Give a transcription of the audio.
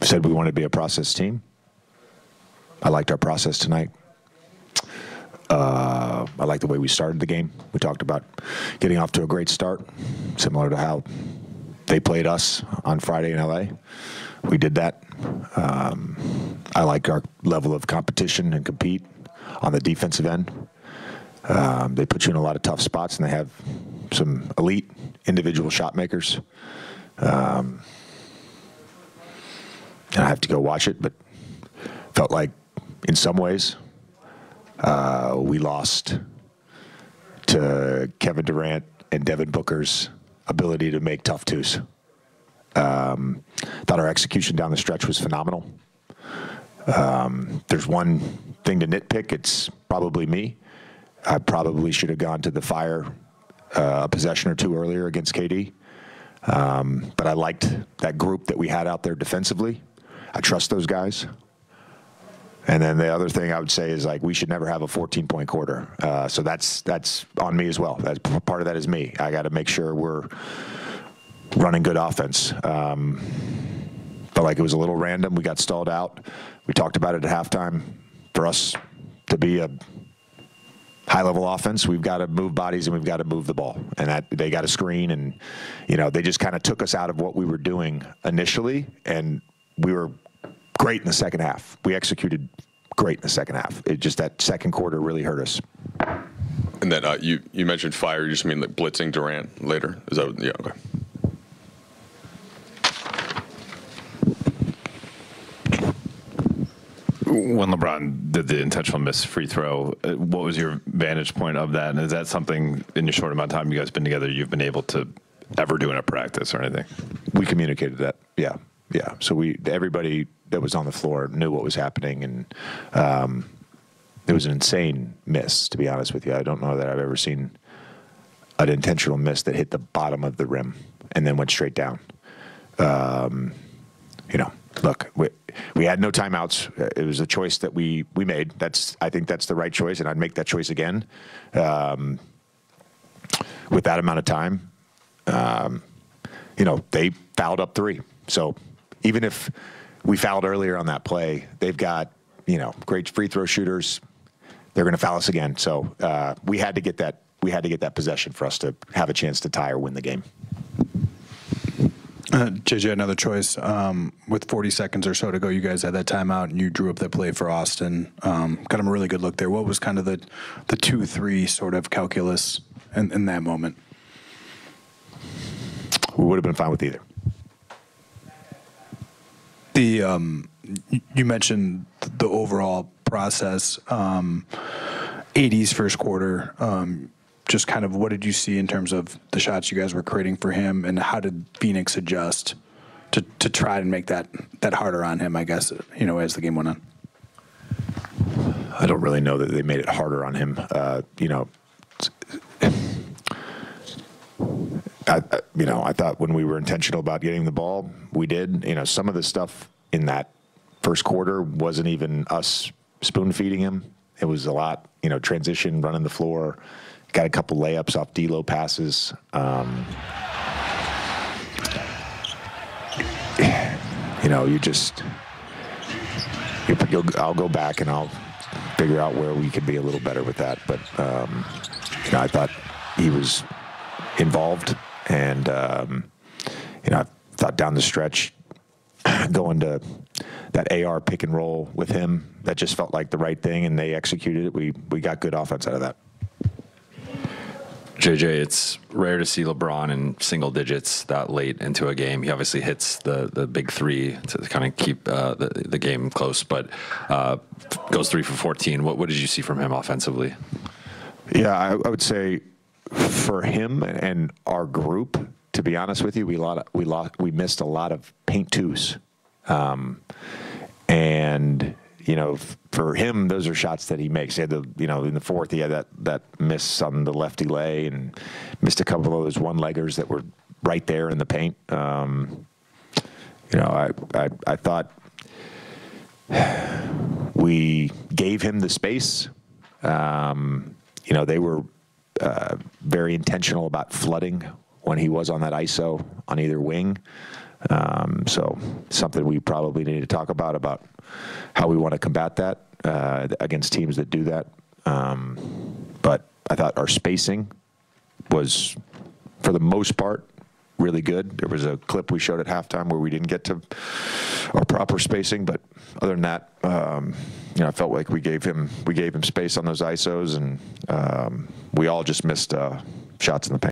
Said we wanted to be a process team. I liked our process tonight. I like the way we started the game. We talked about getting off to a great start, similar to how they played us on Friday in LA. We did that. I like our level of competition and compete on the defensive end. They put you in a lot of tough spots, and they have some elite individual shot makers. And I have to go watch it, but felt like in some ways we lost to Kevin Durant and Devin Booker's ability to make tough twos. Thought our execution down the stretch was phenomenal. There's one thing to nitpick. It's probably me. I probably should have gone to the fire a possession or two earlier against KD. But I liked that group that we had out there defensively. I trust those guys. And then the other thing I would say is, like, we should never have a 14-point quarter. So that's on me as well. That's part of that is me. I got to make sure we're running good offense. Felt like it was a little random. We got stalled out. We talked about it at halftime. For us to be a high-level offense, we've got to move bodies and we've got to move the ball. And that they got to screen, and they just kind of took us out of what we were doing initially, and we were great in the second half. We executed great in the second half. It just, that second quarter really hurt us. And then you mentioned fire. You just mean like blitzing Durant later? Is that yeah? Okay. When LeBron did the intentional miss free throw, what was your vantage point of that? And is that something in your short amount of time you guys been together you've been able to ever do in a practice or anything? We communicated that. Yeah. So everybody that was on the floor knew what was happening, and it was an insane miss, to be honest with you. I don't know that I've ever seen an intentional miss that hit the bottom of the rim and then went straight down. Look, we had no timeouts. It was a choice that we made. I think that's the right choice, and I'd make that choice again. With that amount of time, they fouled up 3. So even if we fouled earlier on that play, they've got, great free throw shooters. They're going to foul us again. So we had to get that. We had to get that possession for us to have a chance to tie or win the game. JJ, another choice. With 40 seconds or so to go, you guys had that timeout, and you drew up that play for Austin. Got him a really good look there. What was kind of the 2-3 sort of calculus in that moment? We would have been fine with either. You mentioned the overall process. 80s first quarter. Just kind of what did you see in terms of the shots you guys were creating for him, and how did Phoenix adjust to try and make that harder on him, I guess, as the game went on? I don't really know that they made it harder on him. I thought when we were intentional about getting the ball, we did. Some of the stuff in that first quarter wasn't even us spoon feeding him. It was a lot, transition, running the floor. Got a couple layups off D-Lo passes. I'll go back and I'll figure out where we could be a little better with that. But, I thought he was involved, and, I thought down the stretch, going to that AR pick and roll with him, that just felt like the right thing, and they executed it. We got good offense out of that. JJ, it's rare to see LeBron in single digits that late into a game. He obviously hits the big 3 to kind of keep the game close, but goes 3 for 14. What did you see from him offensively? Yeah, I would say for him and our group, to be honest with you, we missed a lot of paint 2s, and for him, those are shots that he makes. He had in the fourth, he had that miss on the lefty lay, and missed a couple of those one-leggers that were right there in the paint. I thought we gave him the space. They were very intentional about flooding when he was on that ISO on either wing. So something we probably need to talk about how we want to combat that against teams that do that. But I thought our spacing was, for the most part, really good. There was a clip we showed at halftime where we didn't get to our proper spacing, but other than that, I felt like we gave him space on those ISOs, and we all just missed shots in the paint.